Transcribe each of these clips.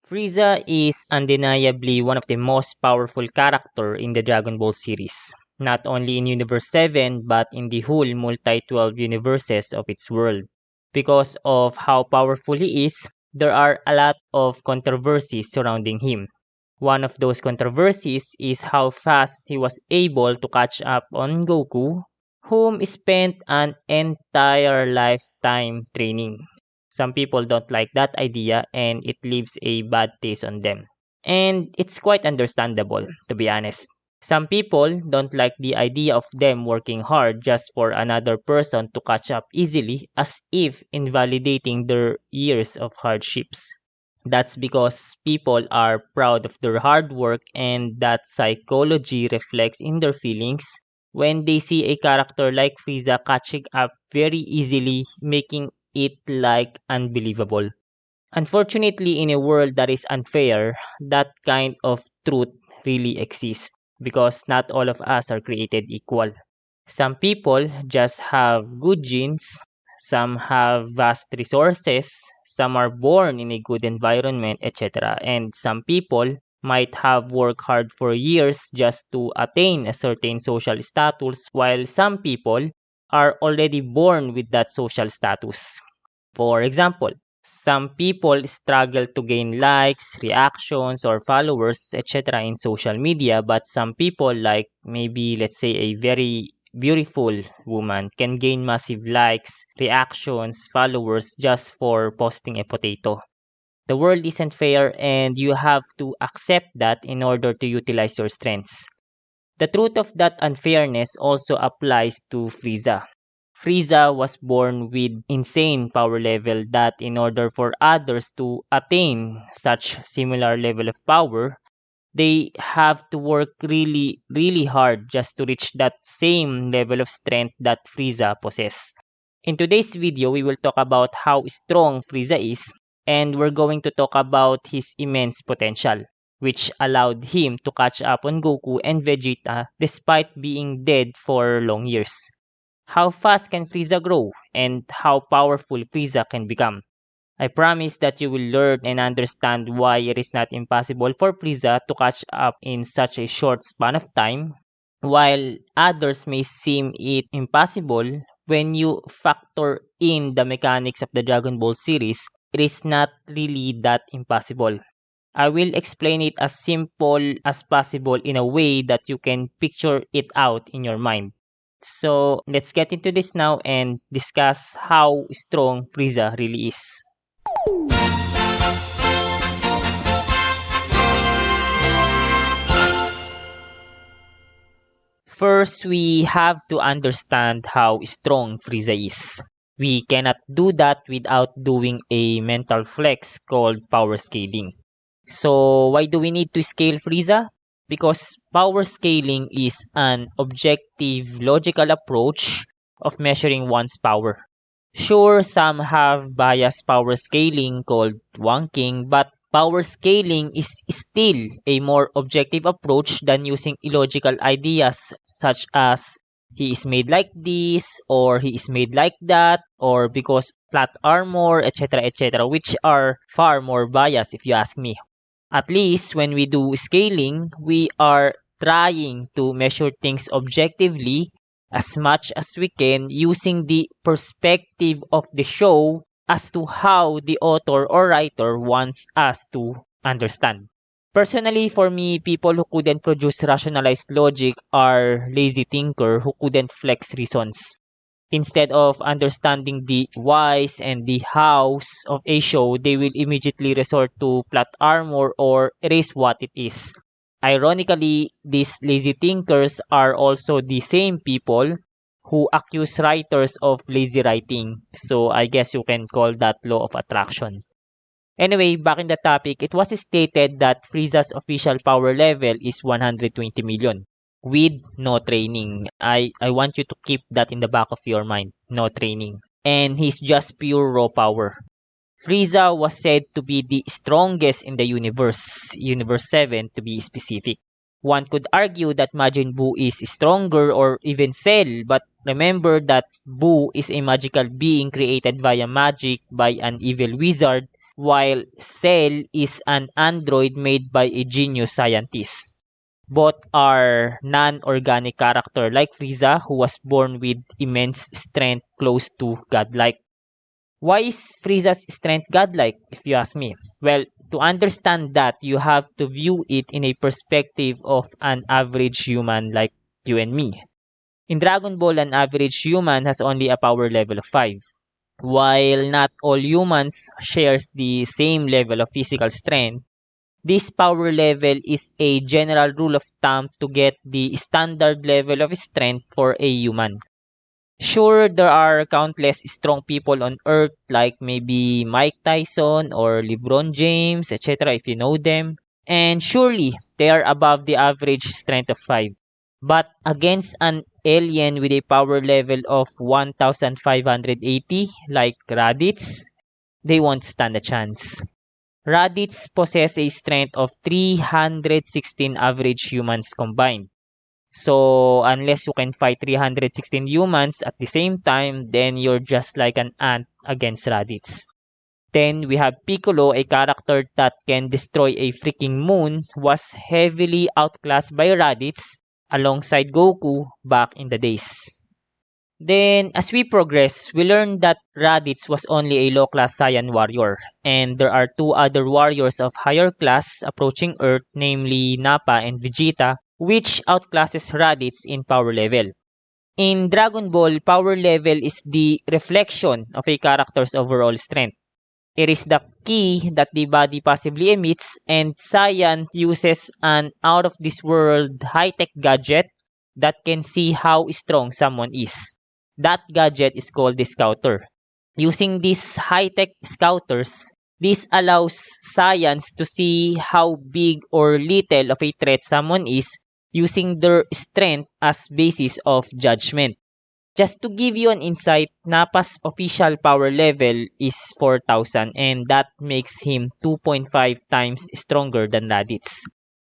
Frieza is undeniably one of the most powerful characters in the Dragon Ball series, not only in Universe 7 but in the whole multi-12 universes of its world. Because of how powerful he is, there are a lot of controversies surrounding him. One of those controversies is how fast he was able to catch up on Goku, whom spent an entire lifetime training. Some people don't like that idea and it leaves a bad taste on them. And it's quite understandable, to be honest. Some people don't like the idea of them working hard just for another person to catch up easily, as if invalidating their years of hardships. That's because people are proud of their hard work, and that psychology reflects in their feelings when they see a character like Frieza catching up very easily, making it like unbelievable. Unfortunately, in a world that is unfair, that kind of truth really exists because not all of us are created equal. Some people just have good genes, some have vast resources, some are born in a good environment, etc. And some people might have worked hard for years just to attain a certain social status, while some people are already born with that social status. For example, some people struggle to gain likes, reactions, or followers, etc. in social media, but some people, like maybe let's say a very beautiful woman, can gain massive likes, reactions, followers just for posting a potato. The world isn't fair and you have to accept that in order to utilize your strengths. The truth of that unfairness also applies to Frieza. Frieza was born with insane power level that in order for others to attain such similar level of power, they have to work really hard just to reach that same level of strength that Frieza possesses. In today's video, we will talk about how strong Frieza is, and we're going to talk about his immense potential, which allowed him to catch up on Goku and Vegeta despite being dead for long years. How fast can Frieza grow, and how powerful Frieza can become? I promise that you will learn and understand why it is not impossible for Frieza to catch up in such a short span of time, while others may seem it impossible. When you factor in the mechanics of the Dragon Ball series, it is not really that impossible. I will explain it as simple as possible in a way that you can picture it out in your mind. So let's get into this now and discuss how strong Frieza really is. First, we have to understand how strong Frieza is. We cannot do that without doing a mental flex called power scaling. So why do we need to scale Frieza? Because power scaling is an objective, logical approach of measuring one's power. Sure, some have biased power scaling called wonking, but power scaling is still a more objective approach than using illogical ideas such as he is made like this, or he is made like that, or because plot armor, etc., which are far more biased if you ask me. At least when we do scaling, we are trying to measure things objectively as much as we can using the perspective of the show as to how the author or writer wants us to understand. Personally, for me, people who couldn't produce rationalized logic are lazy thinker who couldn't flex reasons. Instead of understanding the whys and the hows of a show, they will immediately resort to plot armor or erase what it is. Ironically, these lazy thinkers are also the same people who accuse writers of lazy writing. So I guess you can call that law of attraction. Anyway, back in the topic, it was stated that Frieza's official power level is 120 million. With no training. I want you to keep that in the back of your mind. No training. And he's just pure raw power. Frieza was said to be the strongest in the universe. Universe 7 to be specific. One could argue that Majin Buu is stronger or even Cell, but remember that Buu is a magical being created via magic by an evil wizard while Cell is an android made by a genius scientist. Both are non-organic character like Frieza, who was born with immense strength close to godlike. Why is Frieza's strength godlike, if you ask me? Well, to understand that, you have to view it in a perspective of an average human like you and me. In Dragon Ball, an average human has only a power level of 5. While not all humans shares the same level of physical strength, this power level is a general rule of thumb to get the standard level of strength for a human. Sure, there are countless strong people on Earth like maybe Mike Tyson or LeBron James, etc. if you know them. And surely, they are above the average strength of 5. But against an alien with a power level of 1,580 like Raditz, they won't stand a chance. Raditz possess a strength of 316 average humans combined. So, unless you can fight 316 humans at the same time, then you're just like an ant against Raditz. Then we have Piccolo, a character that can destroy a freaking moon, was heavily outclassed by Raditz alongside Goku back in the days. Then, as we progress, we learn that Raditz was only a low-class Saiyan warrior, and there are two other warriors of higher class approaching Earth, namely Nappa and Vegeta, which outclasses Raditz in power level. In Dragon Ball, power level is the reflection of a character's overall strength. It is the key that the body possibly emits, and Saiyan uses an out-of-this-world high-tech gadget that can see how strong someone is. That gadget is called the Scouter. Using these high-tech Scouters, this allows Saiyans to see how big or little of a threat someone is using their strength as basis of judgment. Just to give you an insight, Nappa's official power level is 4,000 and that makes him 2.5 times stronger than Raditz.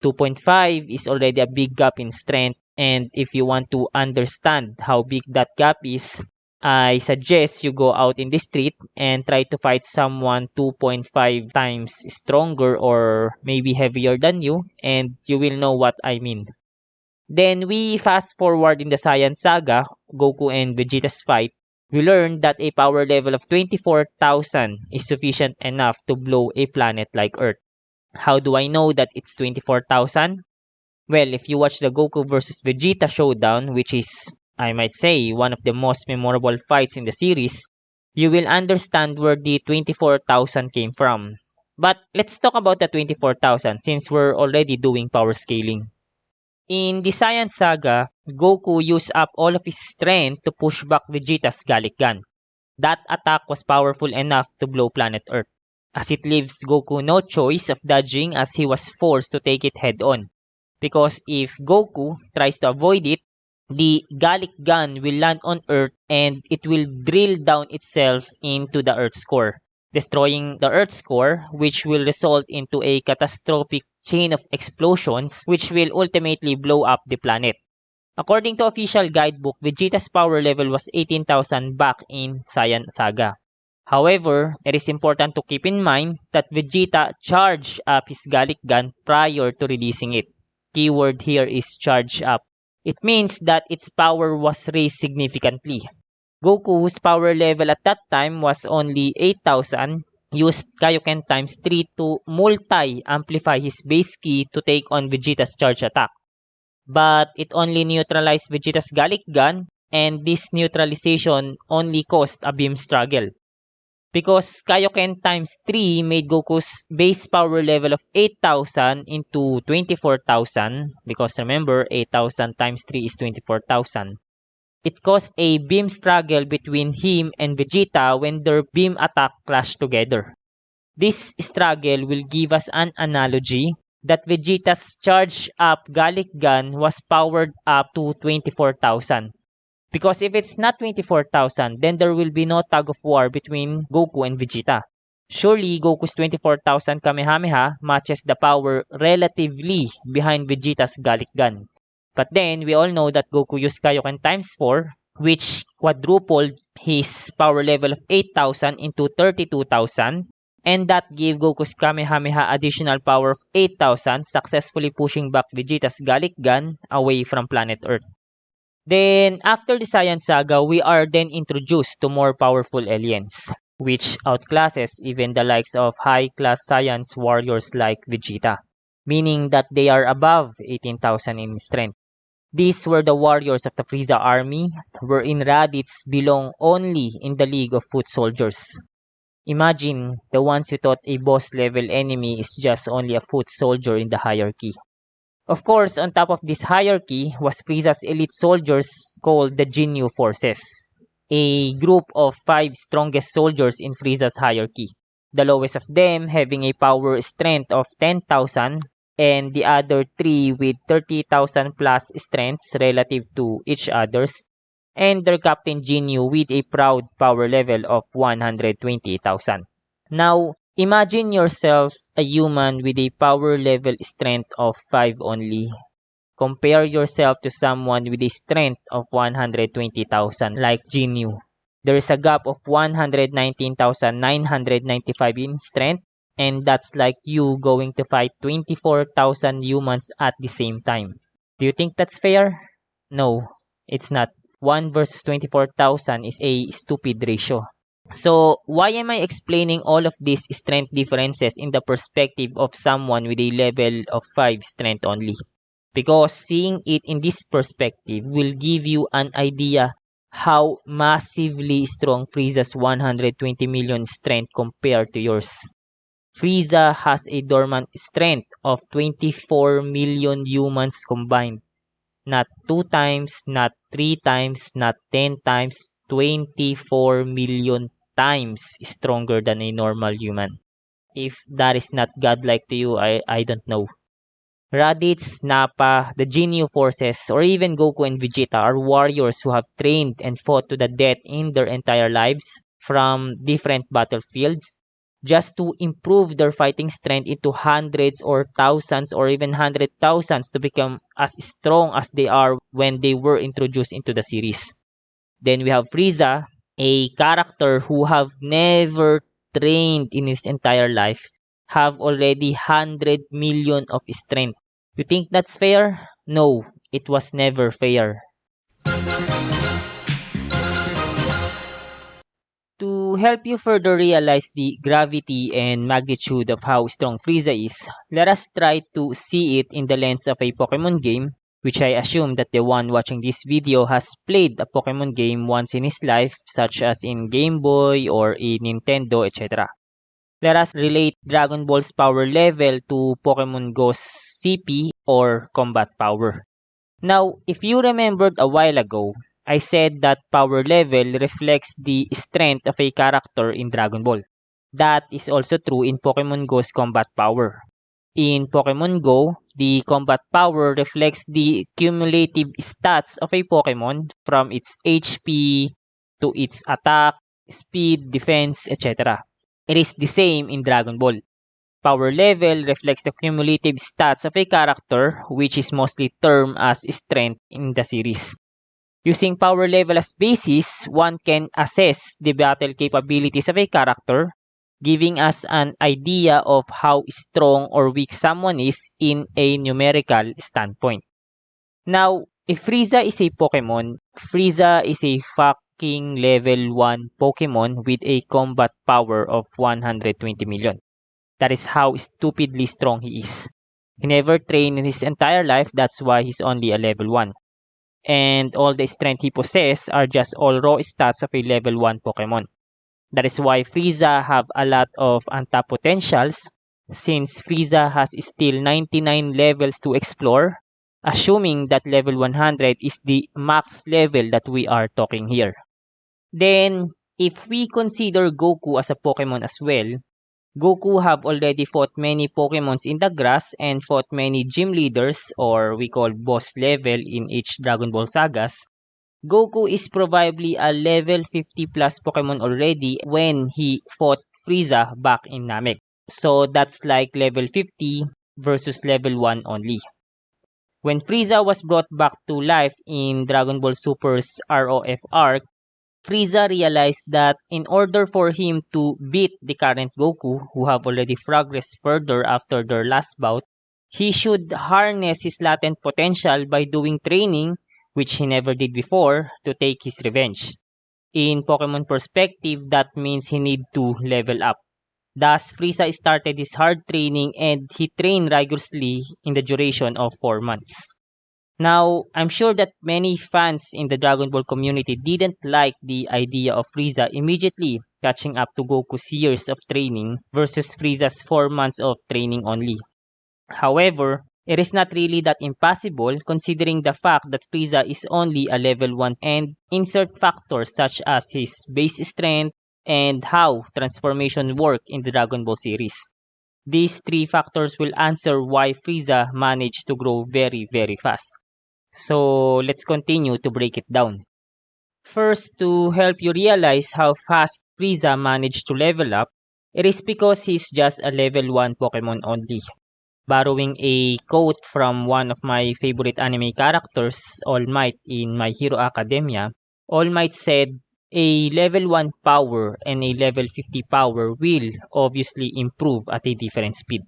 2.5 is already a big gap in strength, and if you want to understand how big that gap is, I suggest you go out in the street and try to fight someone 2.5 times stronger or maybe heavier than you, and you will know what I mean. Then we fast forward in the Saiyan Saga, Goku and Vegeta's fight. We learned that a power level of 24,000 is sufficient enough to blow a planet like Earth. How do I know that it's 24,000? Well, if you watch the Goku vs Vegeta showdown, which is, I might say, one of the most memorable fights in the series, you will understand where the 24,000 came from. But let's talk about the 24,000 since we're already doing power scaling. In the Saiyan Saga, Goku used up all of his strength to push back Vegeta's Gallic Gun. That attack was powerful enough to blow planet Earth, as it leaves Goku no choice of dodging as he was forced to take it head on. Because if Goku tries to avoid it, the Gallic Gun will land on Earth and it will drill down itself into the Earth's core, destroying the Earth's core, which will result into a catastrophic chain of explosions which will ultimately blow up the planet. According to official guidebook, Vegeta's power level was 18,000 back in Saiyan Saga. However, it is important to keep in mind that Vegeta charged up his Gallic Gun prior to releasing it. Keyword here is charged up. It means that its power was raised significantly. Goku, whose power level at that time was only 8,000, used Kaioken times 3 to multi-amplify his base ki to take on Vegeta's charge attack. But it only neutralized Vegeta's Gallic Gun, and this neutralization only caused a beam struggle. Because Kaioken times 3 made Goku's base power level of 8,000 into 24,000, because remember, 8,000 times 3 is 24,000. It caused a beam struggle between him and Vegeta when their beam attack clashed together. This struggle will give us an analogy that Vegeta's charged up Gallic Gun was powered up to 24,000. Because if it's not 24,000, then there will be no tug of war between Goku and Vegeta. Surely, Goku's 24,000 Kamehameha matches the power relatively behind Vegeta's Gallic Gun. But then, we all know that Goku used Kaioken times 4, which quadrupled his power level of 8,000 into 32,000. And that gave Goku's Kamehameha additional power of 8,000, successfully pushing back Vegeta's Gallic Gun away from planet Earth. Then, after the Saiyan Saga, we are then introduced to more powerful aliens, which outclasses even the likes of high-class Saiyans warriors like Vegeta, meaning that they are above 18,000 in strength. These were the warriors of the Frieza army, wherein Raditz belong only in the League of Foot Soldiers. Imagine the ones who thought a boss-level enemy is just only a foot soldier in the hierarchy. Of course, on top of this hierarchy was Frieza's elite soldiers called the Ginyu Forces, a group of 5 strongest soldiers in Frieza's hierarchy, the lowest of them having a power strength of 10,000 and the other 3 with 30,000 plus strengths relative to each others, and their Captain Ginyu with a proud power level of 120,000. Now, imagine yourself a human with a power level strength of 5 only. Compare yourself to someone with a strength of 120,000 like Ginyu. There is a gap of 119,995 in strength, and that's like you going to fight 24,000 humans at the same time. Do you think that's fair? No, it's not. 1 versus 24,000 is a stupid ratio. So, why am I explaining all of these strength differences in the perspective of someone with a level of 5 strength only? Because seeing it in this perspective will give you an idea how massively strong Frieza's 120 million strength compared to yours. Frieza has a dormant strength of 24 million humans combined. Not 2 times, not 3 times, not 10 times, 24 million times stronger than a normal human. If that is not godlike to you, I don't know. Raditz, Nappa, the Ginyu forces, or even Goku and Vegeta are warriors who have trained and fought to the death in their entire lives from different battlefields just to improve their fighting strength into hundreds or thousands or even 100,000s to become as strong as they are when they were introduced into the series. Then we have Frieza, a character who have never trained in his entire life, have already 100 million of strength. You think that's fair? No, it was never fair. To help you further realize the gravity and magnitude of how strong Frieza is, let us try to see it in the lens of a Pokemon game, which I assume that the one watching this video has played a Pokemon game once in his life, such as in Game Boy or in Nintendo, etc. Let us relate Dragon Ball's power level to Pokemon Go's CP or combat power. Now, if you remembered a while ago, I said that power level reflects the strength of a character in Dragon Ball. That is also true in Pokemon Go's combat power. In Pokemon Go, the combat power reflects the cumulative stats of a Pokemon from its HP to its attack, speed, defense, etc. It is the same in Dragon Ball. Power level reflects the cumulative stats of a character, which is mostly termed as strength in the series. Using power level as basis, one can assess the battle capabilities of a character, giving us an idea of how strong or weak someone is in a numerical standpoint. Now, if Frieza is a Pokemon, Frieza is a fucking level 1 Pokemon with a combat power of 120 million. That is how stupidly strong he is. He never trained in his entire life, that's why he's only a level 1. And all the strength he possesses are just all raw stats of a level 1 Pokemon. That is why Frieza have a lot of untapped potentials, since Frieza has still 99 levels to explore, assuming that level 100 is the max level that we are talking here. Then, if we consider Goku as a Pokemon as well, Goku have already fought many Pokemons in the grass and fought many gym leaders, or we call boss level in each Dragon Ball sagas. Goku is probably a level 50 plus Pokemon already when he fought Frieza back in Namek. So that's like level 50 versus level 1 only. When Frieza was brought back to life in Dragon Ball Super's ROF arc, Frieza realized that in order for him to beat the current Goku, who have already progressed further after their last bout, he should harness his latent potential by doing training, which he never did before, to take his revenge. In Pokemon perspective, that means he need to level up. Thus, Frieza started his hard training and he trained rigorously in the duration of 4 months. Now, I'm sure that many fans in the Dragon Ball community didn't like the idea of Frieza immediately catching up to Goku's years of training versus Frieza's 4 months of training only. However, it is not really that impossible considering the fact that Frieza is only a level 1 and insert factors such as his base strength and how transformation work in the Dragon Ball series. These three factors will answer why Frieza managed to grow very fast. So let's continue to break it down. First, to help you realize how fast Frieza managed to level up, it is because he's just a level 1 Pokemon only. Borrowing a quote from one of my favorite anime characters, All Might in My Hero Academia, All Might said, a level 1 power and a level 50 power will obviously improve at a different speed.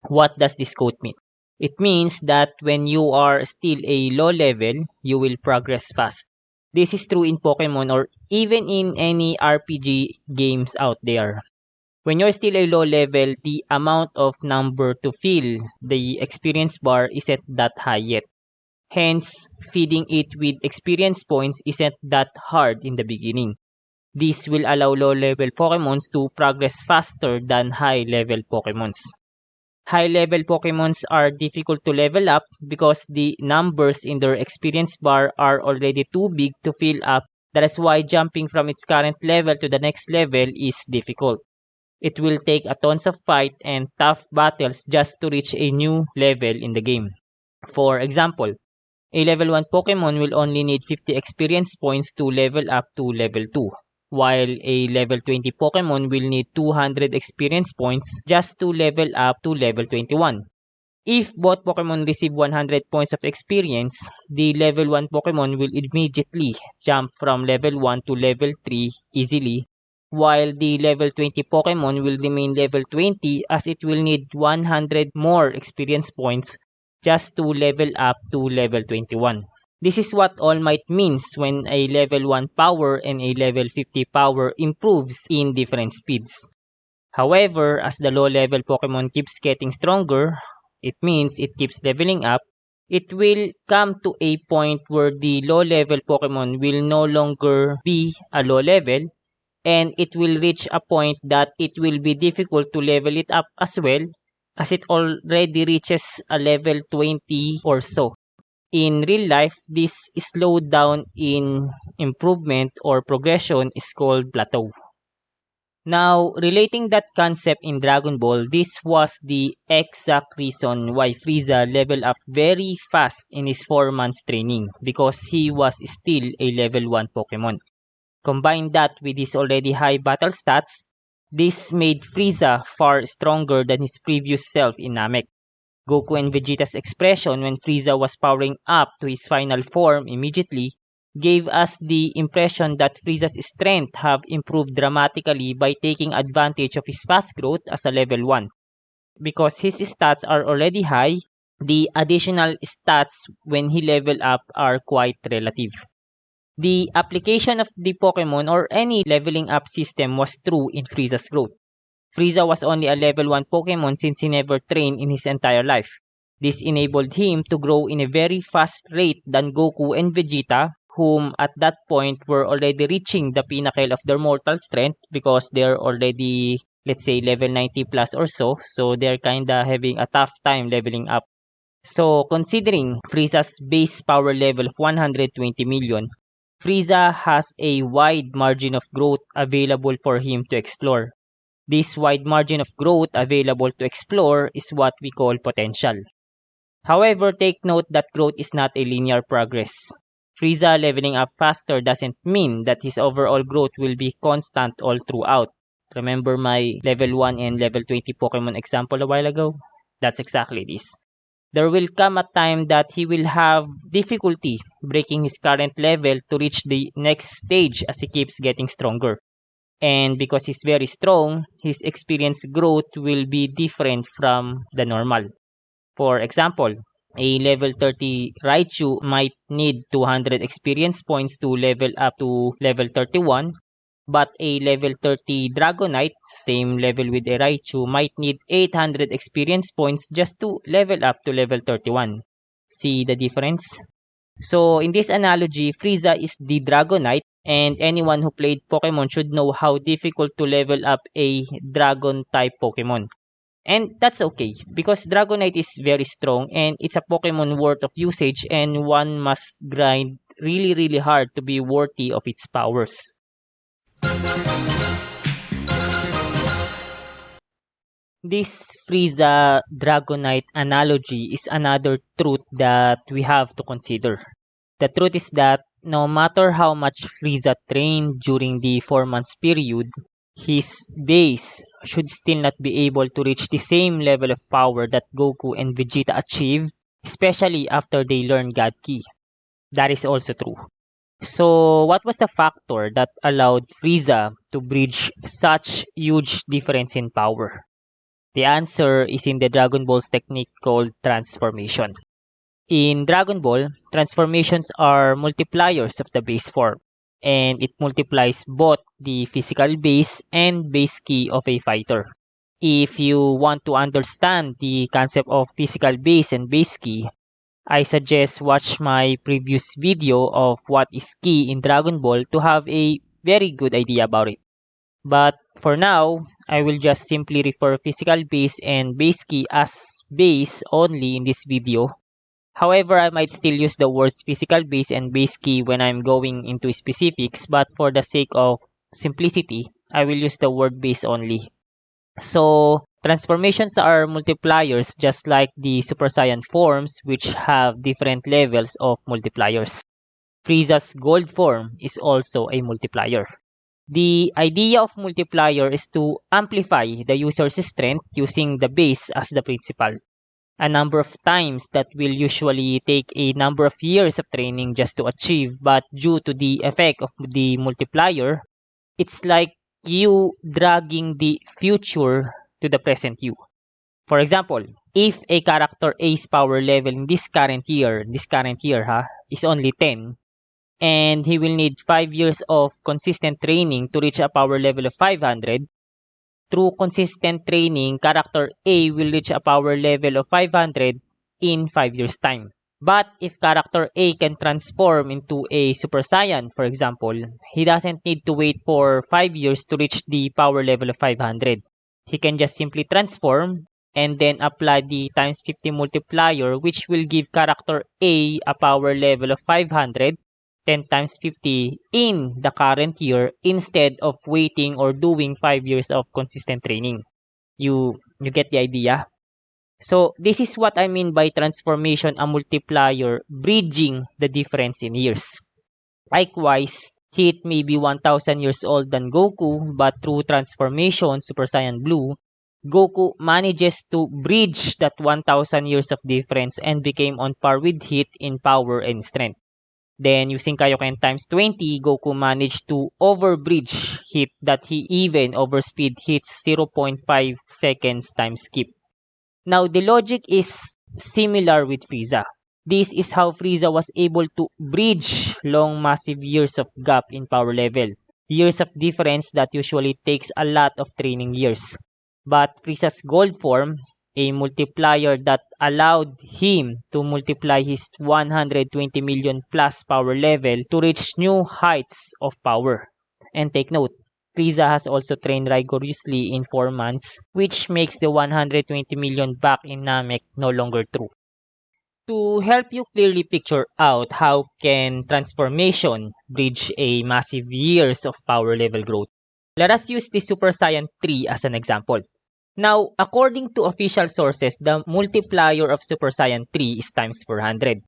What does this quote mean? It means that when you are still a low level, you will progress fast. This is true in Pokemon or even in any RPG games out there. When you're still a low level, the amount of number to fill the experience bar isn't that high yet. Hence, feeding it with experience points isn't that hard in the beginning. This will allow low level Pokemons to progress faster than high level Pokemons. High-level Pokemons are difficult to level up because the numbers in their experience bar are already too big to fill up. That is why jumping from its current level to the next level is difficult. It will take a tons of fight and tough battles just to reach a new level in the game. For example, a level 1 Pokemon will only need 50 experience points to level up to level 2. While a level 20 Pokemon will need 200 experience points just to level up to level 21. If both Pokemon receive 100 points of experience, the level 1 Pokemon will immediately jump from level 1 to level 3 easily, while the level 20 Pokemon will remain level 20 as it will need 100 more experience points just to level up to level 21. This is what All Might means when a level 1 power and a level 50 power improves in different speeds. However, as the low level Pokemon keeps getting stronger, it means it keeps leveling up, it will come to a point where the low level Pokemon will no longer be a low level and it will reach a point that it will be difficult to level it up as well as it already reaches a level 20 or so. In real life, this slowdown in improvement or progression is called plateau. Now, relating that concept in Dragon Ball, this was the exact reason why Frieza leveled up very fast in his 4 months training because he was still a level 1 Pokemon. Combine that with his already high battle stats, this made Frieza far stronger than his previous self in Namek. Goku and Vegeta's expression when Frieza was powering up to his final form immediately gave us the impression that Frieza's strength have improved dramatically by taking advantage of his fast growth as a level 1. Because his stats are already high, the additional stats when he level up are quite relative. The application of the Pokemon or any leveling up system was true in Frieza's growth. Frieza was only a level 1 Pokemon since he never trained in his entire life. This enabled him to grow in a very fast rate than Goku and Vegeta, whom at that point were already reaching the pinnacle of their mortal strength because they're already, let's say, level 90 plus or so. So they're kinda having a tough time leveling up. So considering Frieza's base power level of 120 million, Frieza has a wide margin of growth available for him to explore. This wide margin of growth available to explore is what we call potential. However, take note that growth is not a linear progress. Frieza leveling up faster doesn't mean that his overall growth will be constant all throughout. Remember my level 1 and level 20 Pokemon example a while ago? That's exactly this. there will come a time that he will have difficulty breaking his current level to reach the next stage as he keeps getting stronger. And because he's very strong, his experience growth will be different from the normal. For example, a level 30 Raichu might need 200 experience points to level up to level 31, but a level 30 Dragonite, same level with a Raichu, might need 800 experience points just to level up to level 31. See the difference? So in this analogy, Frieza is the Dragonite, and anyone who played Pokemon should know how difficult to level up a Dragon type Pokemon. And that's okay, because Dragonite is very strong and it's a Pokemon worth of usage, and one must grind really hard to be worthy of its powers. This Frieza Dragonite analogy is another truth that we have to consider. The truth is that no matter how much Frieza trained during the 4 months period, his base should still not be able to reach the same level of power that Goku and Vegeta achieved, especially after they learn God Ki. That is also true. So, what was the factor that allowed Frieza to bridge such huge difference in power? The answer is in the Dragon Ball's technique called transformation. In Dragon Ball, transformations are multipliers of the base form, and it multiplies both the physical base and base ki of a fighter. If you want to understand the concept of physical base and base ki, I suggest watch my previous video of what is ki in Dragon Ball to have a very good idea about it. But for now, I will just simply refer physical base and base ki as base only in this video. However, I might still use the words physical base and base ki when I'm going into specifics, but for the sake of simplicity, I will use the word base only. So, transformations are multipliers just like the Super Saiyan forms, which have different levels of multipliers. Frieza's gold form is also a multiplier. The idea of multiplier is to amplify the user's strength using the base as the principal. A number of times that will usually take a number of years of training just to achieve, but due to the effect of the multiplier, it's like you dragging the future to the present you. For example, if a character A's power level in this current year is only 10, and he will need 5 years of consistent training to reach a power level of 500, through consistent training, character A will reach a power level of 500 in 5 years' time. But if character A can transform into a Super Saiyan, for example, he doesn't need to wait for 5 years to reach the power level of 500. He can just simply transform and then apply the times 50 multiplier, which will give character A a power level of 500, 10 times 50 in the current year, instead of waiting or doing 5 years of consistent training. You get the idea? So this is what I mean by transformation, a multiplier bridging the difference in years. Likewise, Heat may be 1,000 years old than Goku, but through transformation, Super Saiyan Blue, Goku manages to bridge that 1,000 years of difference and became on par with Heat in power and strength. Then, using Kaioken times 20, Goku managed to overbridge Heat that he even overspeed Heat's 0.5 seconds time skip. Now, the logic is similar with Frieza. This is how Frieza was able to bridge long massive years of gap in power level. Years of difference that usually takes a lot of training years. But Frieza's gold form, a multiplier that allowed him to multiply his 120 million plus power level to reach new heights of power. And take note, Frieza has also trained rigorously in 4 months, which makes the 120 million back in Namek no longer true. To help you clearly picture out how can transformation bridge a massive years of power level growth, let us use the Super Saiyan 3 as an example. Now, according to official sources, the multiplier of Super Saiyan 3 is times 400.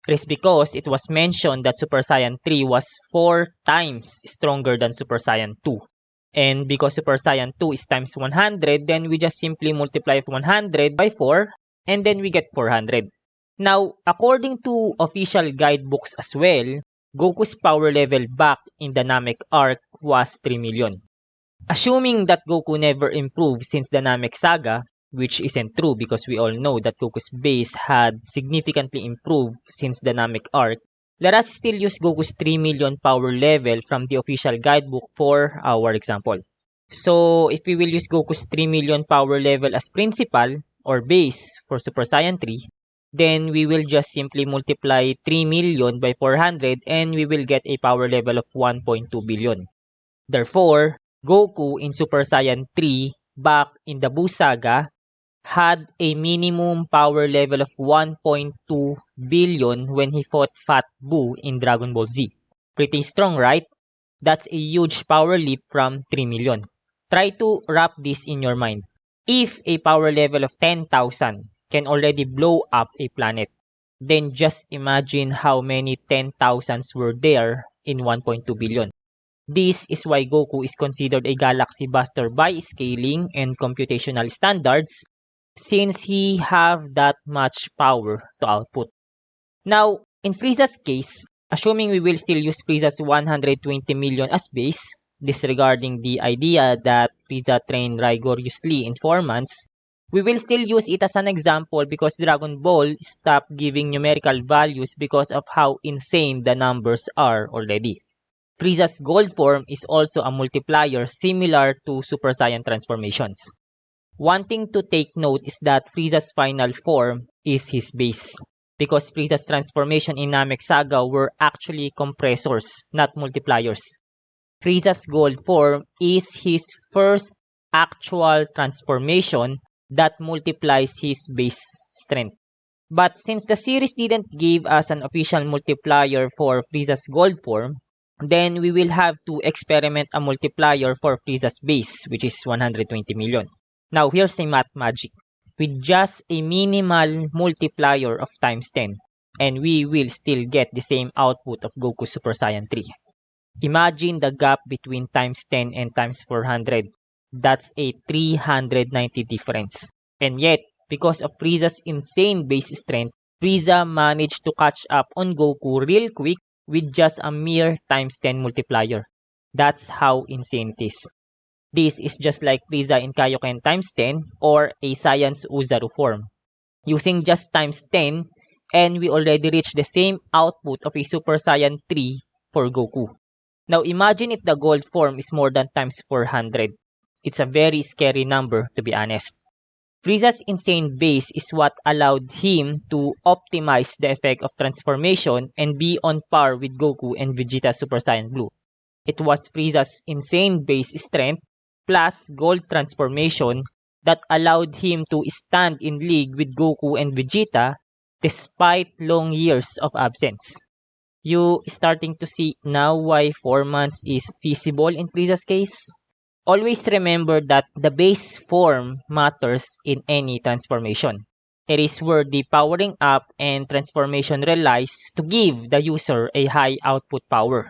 It is because it was mentioned that Super Saiyan 3 was 4 times stronger than Super Saiyan 2. And because Super Saiyan 2 is times 100, then we just simply multiply 100 by 4, and then we get 400. Now, according to official guidebooks as well, Goku's power level back in the Namek arc was 3 million. Assuming that Goku never improved since the Namek saga, which isn't true because we all know that Goku's base had significantly improved since the Namek arc, let us still use Goku's 3 million power level from the official guidebook for our example. So, if we will use Goku's 3 million power level as principal or base for Super Saiyan 3, then we will just simply multiply 3 million by 400 and we will get a power level of 1.2 billion. Therefore, Goku in Super Saiyan 3 back in the Buu saga had a minimum power level of 1.2 billion when he fought Fat Buu in Dragon Ball Z. Pretty strong, right? That's a huge power leap from 3 million. Try to wrap this in your mind. If a power level of 10,000 can already blow up a planet, then just imagine how many 10,000s were there in 1.2 billion. This is why Goku is considered a galaxy buster by scaling and computational standards, since he have that much power to output. Now, in Frieza's case, assuming we will still use Frieza's 120 million as base, disregarding the idea that Frieza trained rigorously in 4 months, we will still use it as an example because Dragon Ball stopped giving numerical values because of how insane the numbers are already. Frieza's gold form is also a multiplier similar to Super Saiyan transformations. One thing to take note is that Frieza's final form is his base, because Frieza's transformation in Namek Saga were actually compressors, not multipliers. Frieza's gold form is his first actual transformation that multiplies his base strength. But since the series didn't give us an official multiplier for Frieza's gold form, then we will have to experiment a multiplier for Frieza's base, which is 120 million. Now, here's a math magic. With just a minimal multiplier of times 10, and we will still get the same output of Goku Super Saiyan 3. Imagine the gap between times 10 and times 400. That's a 390 difference. And yet, because of Frieza's insane base strength, Frieza managed to catch up on Goku real quick with just a mere times 10 multiplier. That's how insane it is. This is just like Frieza in Kaioken times 10 or a Saiyan's Uzaru form. Using just times 10, and we already reached the same output of a Super Saiyan 3 for Goku. Now imagine if the gold form is more than times 400. It's a very scary number, to be honest. Frieza's insane base is what allowed him to optimize the effect of transformation and be on par with Goku and Vegeta Super Saiyan Blue. It was Frieza's insane base strength plus gold transformation that allowed him to stand in league with Goku and Vegeta despite long years of absence. You starting to see now why 4 months is feasible in Frieza's case? Always remember that the base form matters in any transformation. It is where the powering up and transformation relies to give the user a high output power.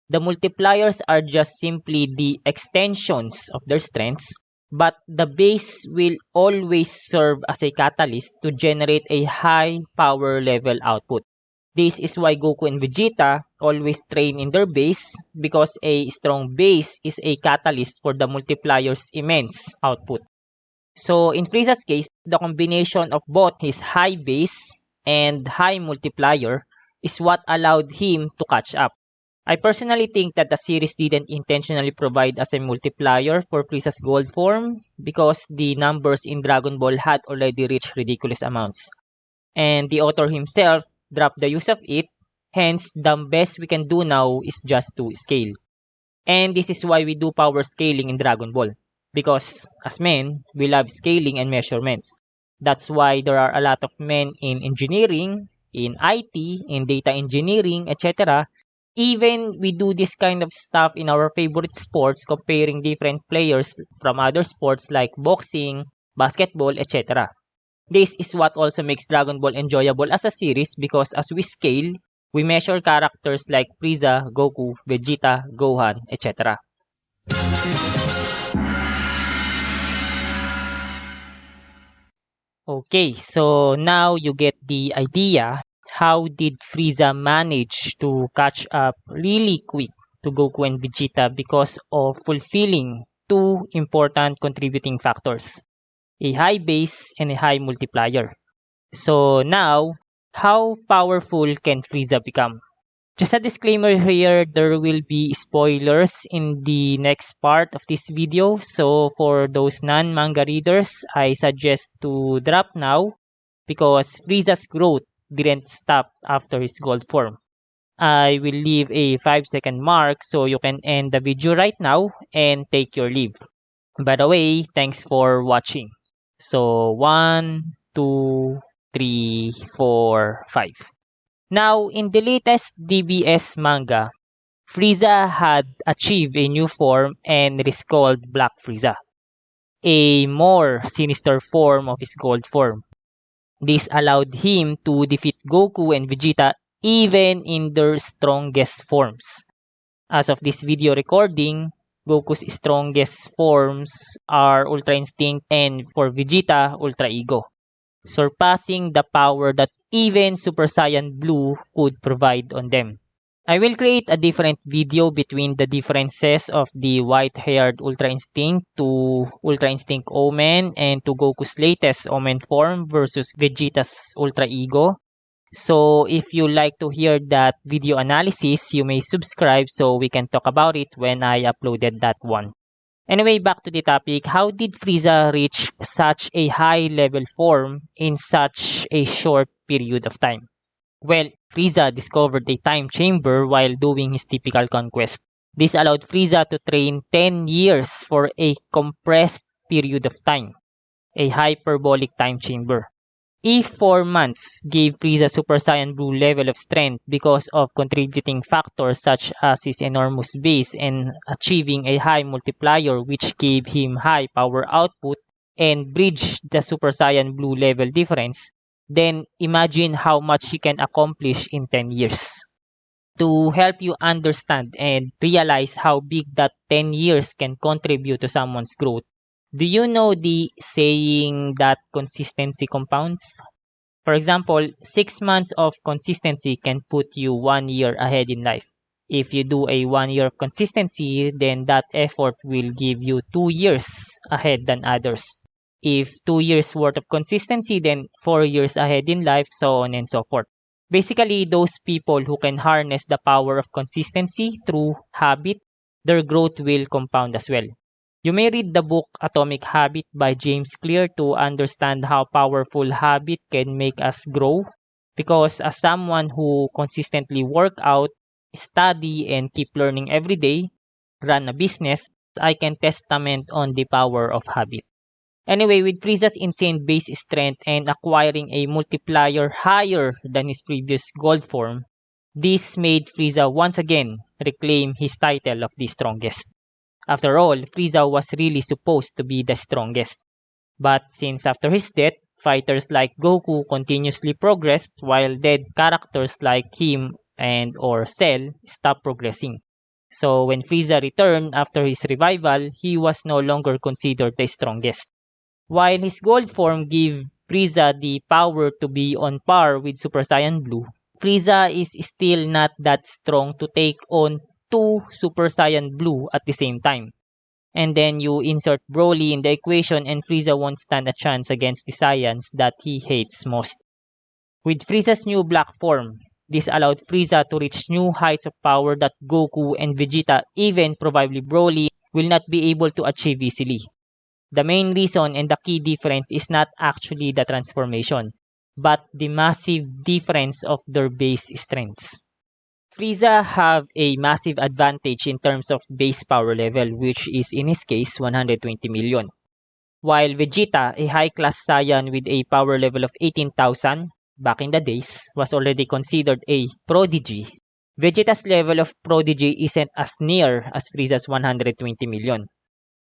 The multipliers are just simply the extensions of their strengths, but the base will always serve as a catalyst to generate a high power level output. This is why Goku and Vegeta always train in their base, because a strong base is a catalyst for the multiplier's immense output. So in Frieza's case, the combination of both his high base and high multiplier is what allowed him to catch up. I personally think that the series didn't intentionally provide us a multiplier for Frieza's gold form because the numbers in Dragon Ball had already reached ridiculous amounts. And the author himself dropped the use of it, hence the best we can do now is just to scale. And this is why we do power scaling in Dragon Ball, because as men, we love scaling and measurements. That's why there are a lot of men in engineering, in IT, in data engineering, etc. Even we do this kind of stuff in our favorite sports, comparing different players from other sports like boxing, basketball, etc. This is what also makes Dragon Ball enjoyable as a series, because as we scale, we measure characters like Frieza, Goku, Vegeta, Gohan, etc. Okay, so now you get the idea. How did Frieza manage to catch up really quick to Goku and Vegeta because of fulfilling two important contributing factors, a high base and a high multiplier. So now, how powerful can Frieza become? Just a disclaimer here, there will be spoilers in the next part of this video. So for those non-manga readers, I suggest to drop now because Frieza's growth didn't stop after his gold form. I will leave a 5-second mark so you can end the video right now and take your leave. By the way, thanks for watching. So 1, 2, 3, 4, 5. Now, in the latest DBS manga, Frieza had achieved a new form and it is called Black Frieza, a more sinister form of his gold form. This allowed him to defeat Goku and Vegeta even in their strongest forms. As of this video recording, Goku's strongest forms are Ultra Instinct and for Vegeta, Ultra Ego, surpassing the power that even Super Saiyan Blue could provide on them. I will create a different video between the differences of the white-haired Ultra Instinct to Ultra Instinct Omen and to Goku's latest Omen form versus Vegeta's Ultra Ego. So if you like to hear that video analysis, you may subscribe so we can talk about it when I uploaded that one. Anyway, back to the topic. How did Frieza reach such a high-level form in such a short period of time? Well, Frieza discovered a time chamber while doing his typical conquest. This allowed Frieza to train 10 years for a compressed period of time, a hyperbolic time chamber. If 4 months gave Frieza Super Saiyan Blue level of strength because of contributing factors such as his enormous base and achieving a high multiplier which gave him high power output and bridged the Super Saiyan Blue level difference, then imagine how much he can accomplish in 10 years. To help you understand and realize how big that 10 years can contribute to someone's growth, do you know the saying that consistency compounds? For example, 6 months of consistency can put you 1 year ahead in life. If you do a 1 year of consistency, then that effort will give you 2 years ahead than others. If 2 years worth of consistency, then 4 years ahead in life, so on and so forth. Basically, those people who can harness the power of consistency through habit, their growth will compound as well. You may read the book Atomic Habit by James Clear to understand how powerful habit can make us grow. Because as someone who consistently work out, study, and keep learning every day, run a business, I can testament on the power of habit. Anyway, with Frieza's insane base strength and acquiring a multiplier higher than his previous gold form, this made Frieza once again reclaim his title of the strongest. After all, Frieza was really supposed to be the strongest. But since after his death, fighters like Goku continuously progressed while dead characters like him and or Cell stopped progressing. So when Frieza returned after his revival, he was no longer considered the strongest. While his gold form gave Frieza the power to be on par with Super Saiyan Blue, Frieza is still not that strong to take on 2 Super Saiyan Blue at the same time. And then you insert Broly in the equation and Frieza won't stand a chance against the Saiyans that he hates most. With Frieza's new black form, this allowed Frieza to reach new heights of power that Goku and Vegeta, even probably Broly, will not be able to achieve easily. The main reason and the key difference is not actually the transformation, but the massive difference of their base strengths. Frieza have a massive advantage in terms of base power level, which is in his case 120 million. While Vegeta, a high-class Saiyan with a power level of 18,000 back in the days, was already considered a prodigy, Vegeta's level of prodigy isn't as near as Frieza's 120 million.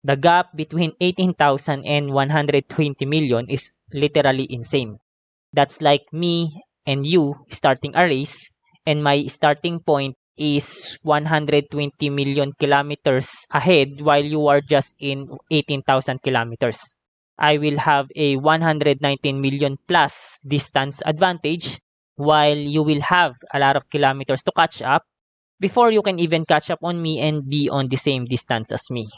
The gap between 18,000 and 120 million is literally insane. That's like me and you starting a race, and my starting point is 120 million kilometers ahead while you are just in 18,000 kilometers. I will have a 119 million plus distance advantage, while you will have a lot of kilometers to catch up before you can even catch up on me and be on the same distance as me.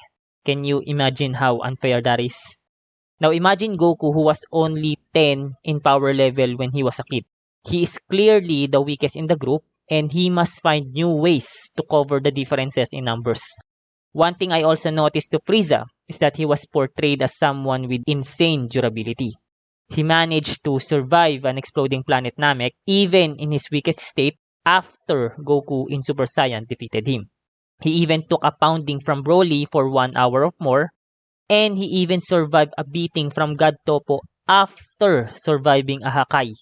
Can you imagine how unfair that is? Now imagine Goku, who was only 10 in power level when he was a kid. He is clearly the weakest in the group, and he must find new ways to cover the differences in numbers. One thing I also noticed to Frieza is that he was portrayed as someone with insane durability. He managed to survive an exploding planet Namek even in his weakest state after Goku in Super Saiyan defeated him. He even took a pounding from Broly for 1 hour or more, and he even survived a beating from God Toppo after surviving a Hakai.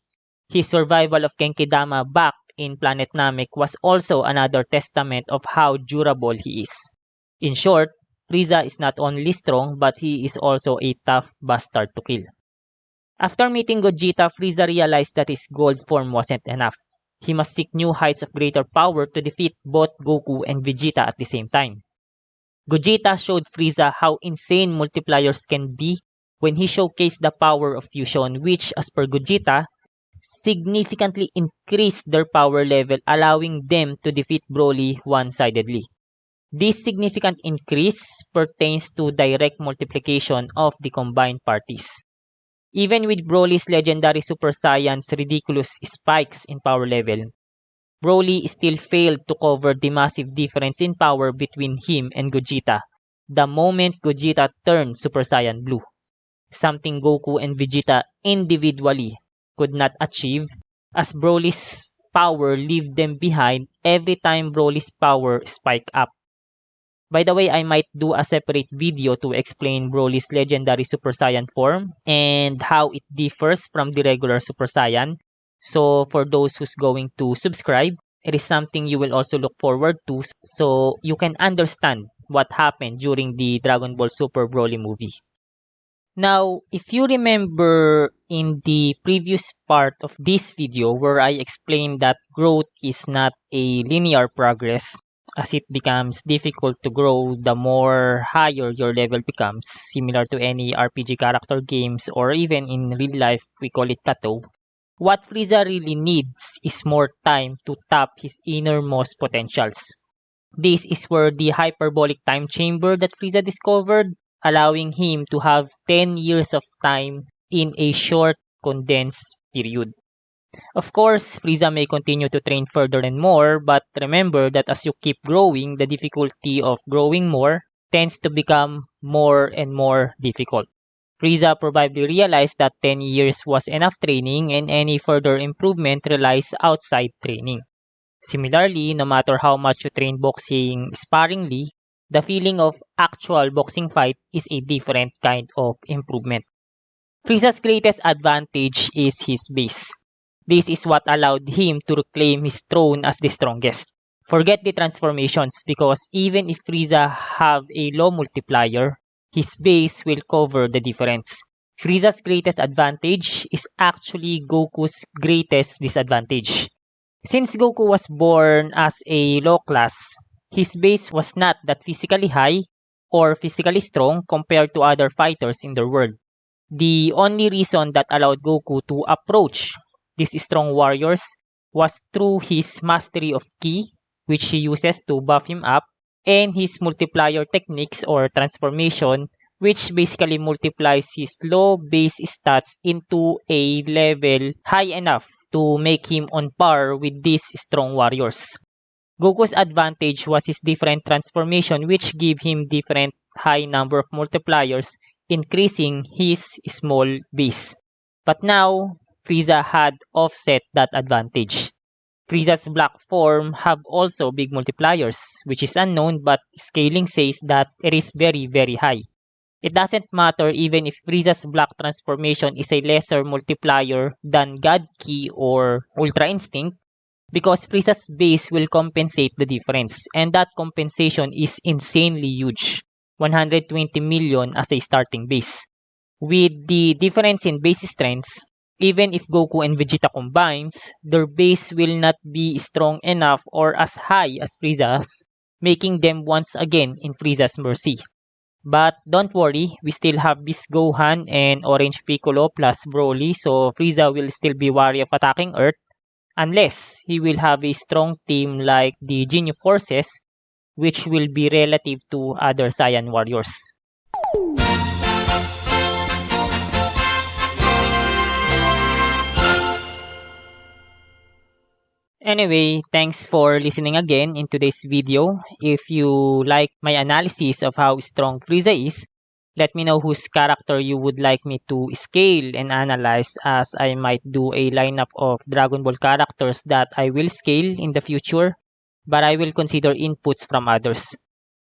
His survival of Genkidama back in Planet Namek was also another testament of how durable he is. In short, Frieza is not only strong, but he is also a tough bastard to kill. After meeting Gogeta, Frieza realized that his gold form wasn't enough. He must seek new heights of greater power to defeat both Goku and Vegeta at the same time. Gogeta showed Frieza how insane multipliers can be when he showcased the power of fusion, which, as per Gogeta, significantly increased their power level, allowing them to defeat Broly one-sidedly. This significant increase pertains to direct multiplication of the combined parties. Even with Broly's legendary Super Saiyan's ridiculous spikes in power level, Broly still failed to cover the massive difference in power between him and Gogeta the moment Gogeta turned Super Saiyan Blue, something Goku and Vegeta individually could not achieve, as Broly's power left them behind every time Broly's power spiked up. By the way, I might do a separate video to explain Broly's legendary Super Saiyan form and how it differs from the regular Super Saiyan. So for those who's going to subscribe, it is something you will also look forward to, so you can understand what happened during the Dragon Ball Super Broly movie. Now, if you remember in the previous part of this video where I explained that growth is not a linear progress, as it becomes difficult to grow the more higher your level becomes, similar to any RPG character games or even in real life we call it plateau. What Frieza really needs is more time to tap his innermost potentials. This is where the hyperbolic time chamber that Frieza discovered, allowing him to have 10 years of time in a short, condensed period. Of course, Frieza may continue to train further and more, but remember that as you keep growing, the difficulty of growing more tends to become more and more difficult. Frieza probably realized that 10 years was enough training and any further improvement relies outside training. Similarly, no matter how much you train boxing sparingly, the feeling of actual boxing fight is a different kind of improvement. Frieza's greatest advantage is his base. This is what allowed him to reclaim his throne as the strongest. Forget the transformations, because even if Frieza have a low multiplier, his base will cover the difference. Frieza's greatest advantage is actually Goku's greatest disadvantage. Since Goku was born as a low class, his base was not that physically high or physically strong compared to other fighters in the world. The only reason that allowed Goku to approach these strong warriors was through his mastery of Ki, which he uses to buff him up, and his multiplier techniques or transformation, which basically multiplies his low base stats into a level high enough to make him on par with these strong warriors. Goku's advantage was his different transformation, which gave him different high number of multipliers, increasing his small base. But now, Frieza had offset that advantage. Frieza's black form have also big multipliers, which is unknown, but scaling says that it is very, very high. It doesn't matter even if Frieza's black transformation is a lesser multiplier than God Ki or Ultra Instinct, because Frieza's base will compensate the difference, and that compensation is insanely huge, 120 million as a starting base. With the difference in base strengths, even if Goku and Vegeta combines, their base will not be strong enough or as high as Frieza's, making them once again in Frieza's mercy. But don't worry, we still have Beast Gohan and Orange Piccolo plus Broly, so Frieza will still be wary of attacking Earth unless he will have a strong team like the Ginyu Forces, which will be relative to other Saiyan warriors. Anyway, thanks for listening again in today's video. If you like my analysis of how strong Frieza is, let me know whose character you would like me to scale and analyze, as I might do a lineup of Dragon Ball characters that I will scale in the future, but I will consider inputs from others.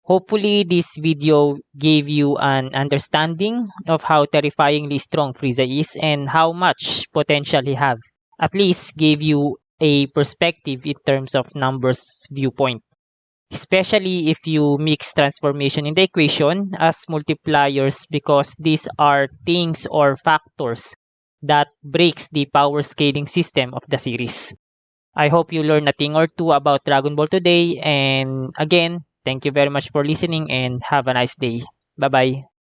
Hopefully, this video gave you an understanding of how terrifyingly strong Frieza is and how much potential he have. At least gave you a perspective in terms of numbers viewpoint. Especially if you mix transformation in the equation as multipliers, because these are things or factors that breaks the power scaling system of the series. I hope you learned a thing or two about Dragon Ball today, and again, thank you very much for listening and have a nice day. Bye bye.